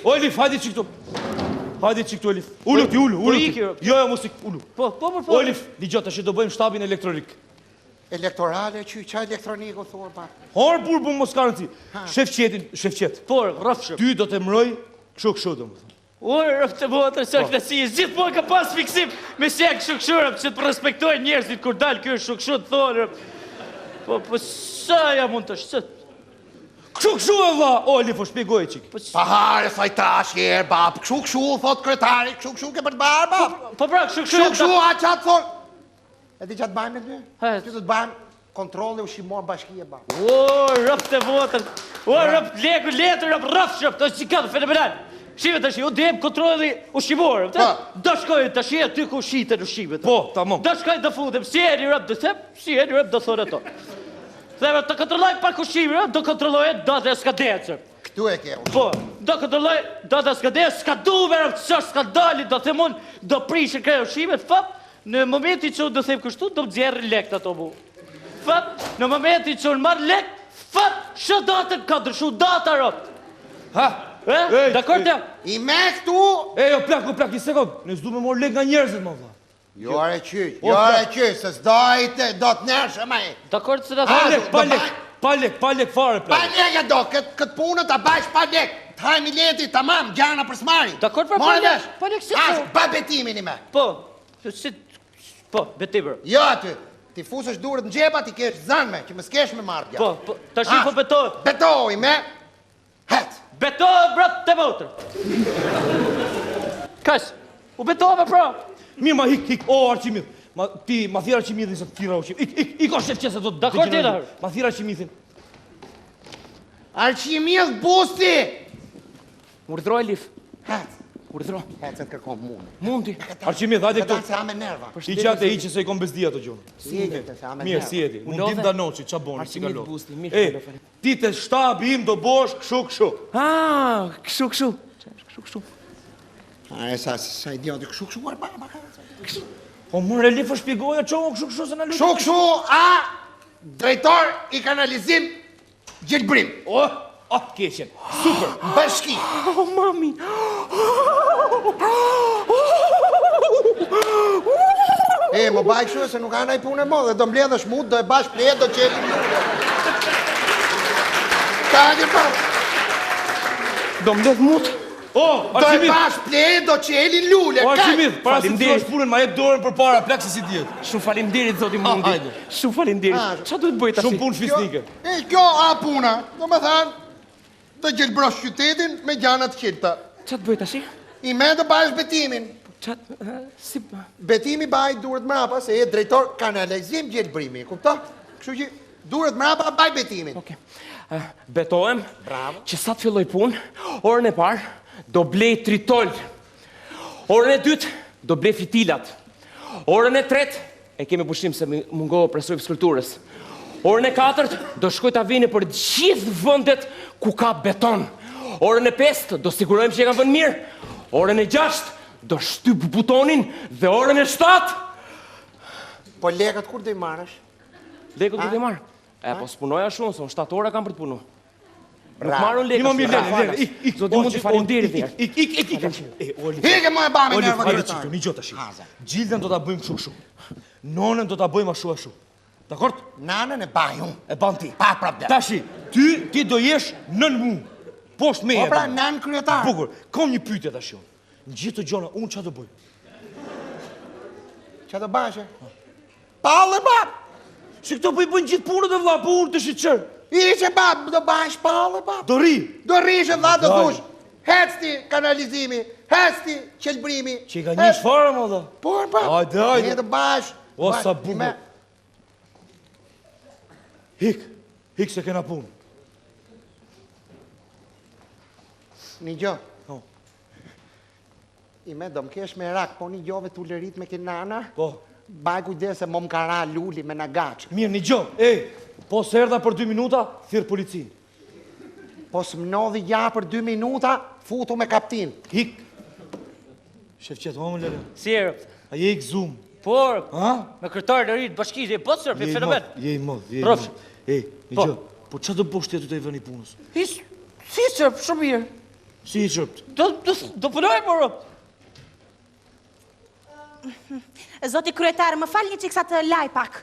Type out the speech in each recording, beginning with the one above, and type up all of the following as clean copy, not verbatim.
O, Elif, hajde që këtu. Hajde që këtu, Elif. Ullu ti, ullu ti. Jo, musik, ullu. Po. O, Elif, ligjot, tash do bëjmë shtabin elektronik. Elektorale, qa elektroniku, thua, pa? Horë burë për mos karën ti. Shefqet. Por, rrafshëm. Ty do të mroj kështu, do më thëmë. Rëftë të botër, së këtësi, gjithë po ka pas fiksim me shek shukshurëm, që të respektojnë njerëzit kur dalë kjo shukshur të thonë. Po, sa ja mund të shqët? Kështu e dha, o, Elif, o shpjegoj qik. Pahare, saj trash njerë, bab, kështu, thot kretari, kështu ke për të barë, bab. Po pra, shukshurëm. Kështu, a qatë thonë. E di qatë bajmë në ty? Që të të bajmë kontrole ushimor bashkije, bab. O, rëftë të botër. O, rëftë leku, letër, rëftë, të shikatë, fenomenal. Shive të shi, u dhemë kontroli ushimorë, do shkojnë të shi e ty ku shite në shime. Po, tamam. Do shkojnë të futem, si e një rëpë, si e një rëpë do thonë ato. Theve, të kontrollojnë pak ushime, do kontrollojnë do dhe skadecër. Këtu e ke ushime. Po, do kontrollojnë do dhe skadecër, s'ka duve, që s'ka dali, do themon, do prishë krej ushime, fap, në momenti që do them kështu, do më dzjerë lekt ato mu. Fap, në momenti që unë marrë lekt, fap, shë datën ka dërshu data rëpë. Ha? Dakor të? I me këtu... Jo, plak, një sekund. Ne s'du me morë lek nga njerëzit, më vla. Jo, are qyq, se s'dojtë, do të nërshë, ma e. Dakor të se da thonë? Pa lek fare, plak. Pa lek e do, këtë punë të bajsh pa lek. Të hajmi leti, të mamë, gjana për smari. Dakor për pa lek si të? Ashtë, ba betimin i me. Po, betimër. Jo, ti fusësh durët në gjepa, ti kesh zanme, që më s'kesh me marrë gja. Po, të shi po betoj. Betoj, me. Het. Betoj, brat, të votër. Kash, u betoj me pra. Mirë, ma hik, o, Arqimith. Ti, ma thira Arqimithin se të tira ushim. Ik o shef qese do të... Dakor tjena. Ma thira Arqimithin. Arqimith busti! Urdhroj, Lif. Het. Urdhroj. Het, se të kërkom mundi. Mundi. Arqimith, hajde Këta këtu. se ame nerva. I qatë e i që se i kom bezdia të gjonë. Si e gjithë, se ame nerva. Mirë, si e ti. Mundim da noqi, qa boni, si ka Arqimith lo. busti, mirë. Ti të shtabi im do bosh kështu. Kështu. A e sa idioti, kështu, arba, O, mërë, Elif, o shpjegoja qohë kështu se në lutë. Kështu, a drejtor i kanalizim gjelbrim. O, keqen. Super. Bashki. O, mami. E, më baj kështu se nuk ka naj punë e mo, dhe do mbledhë shmut, do e bash plet, do qeli njëre. Ka një pa. Do mbledh mut. O, Do e Arqimith. bash plet, do qeli lule. O, Arqimith, para se të Faleminderit. thua punën, ma jep dorën për para, plak se si djetë. Shumë faleminderit, zoti Mundi. hajde. Shumë faleminderit. Qa duhet bëjt Shumë tash? punë fisnike. E, kjo a puna, do me thanë, do gjelbrosh qytetin me gjanat qilta. Qa të bëjt tash? I me do bash betimin. Si... Betimi baj duret mrapa, se e drejtor kanalizim gjelbrimi, kupto? Kështu që duret mrapa, baj betimin. Oke. Betohem Bravo. që sa të filloj punë, orën e parë do blej tritol. Orën e dytë do blej fitilat. Orën e tretë e kemi pushim se mungohë presoj fskulturës. Orën e katërt do shkoj ta vini për gjithë vëndet ku ka beton. Orën e pestë do sigurojmë që e kam vënë mirë. Orën e gjashtë do shtyp butonin dhe orën e 7 Po lekët kur do i marrësh? lekët do të marr. Po s'punoja shumë, son 7 ora kam për të punu. Nuk Bravo. marrun lekët. Një më mirë, lele, ik. Zoti Mundi, faleminderit mirë. Ik. O, Elif. Heke më e ba me Olif, nerva hajde kryetar. qiktu, një gjotë ashtë. Gjildën do t'a bëjmë kështu. Nonën do t'a bëjmë ashtu. Dakord? Nanën e bajun. E ban ti. Pa problem. Tashi, ti do jesh nën mu. Poshtë me Po e. pra, nanë kryetar. Bukur, kom një pyetje tash. Në gjithë të gjona, unë qa do bëj? Qa do bashe? Pallë bab. Si këto bëjnë gjithë punët e vlla, po unë të shqyqër. Ishe bab, do bash pallë bab. Do ri. Do rishe vlla, do Daj. thush. Hecti kanalizimi, hecti qelbrimi. Që i ka një shfarë, më dhe. Po, bab. Hajde. Ne do bash. O, sa Bash, bukur. me- Hik se kena punë. Një gjo. Po. I me do m'kesh me rak, po një gjove t'u lërit me kinana. Po. Baj kujdes se mo m'kara luli me në gachë. Mirë, një gjo. Po se erdha për 2 minuta, thirë policinë. Po s'mnodhi ja për 2 minuta, futu me kaptin. Hik. Shef qëtë, më lere. Si erë. A je ik zoom. Por, Ha? me kërtarë në rritë bashkisë, e bëtësër, për fenomen. Je i mod, je i Rrofsh. mod. Një Po. gjo. Po që do bosh të jetu të i vëni punës? Si sër, shumë mirë. Si i qëpt? Do punoj, moro. Zoti kryetar, më fal një çik sa të laj pak.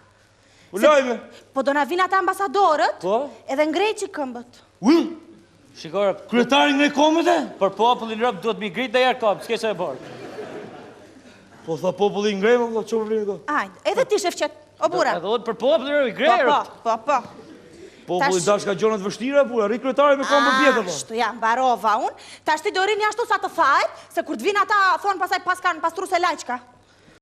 U lajme. Po do na vinë ata ambasadorët, Po? edhe ngrej që këmbët. Ui, Shikore, kryetari ngrej komët e? për popullin rëp duhet mi grit dhe jarë kom, s'ke që e borë. Po tha populli ngrej, më që më vrinë ka. Ajde, edhe ti shefqet, o bura. Edhe unë për popullin rëp i Po, grejë. po. Populli Tash- dash ka gjonat vështira, bura, ri kryetari me komët vjetë, po. Shtu ja, mbarova unë. Tash ti do rini ashtu sa të thajt, se kur të vinë ata thonë pasaj pas kanë pastruse lajqka.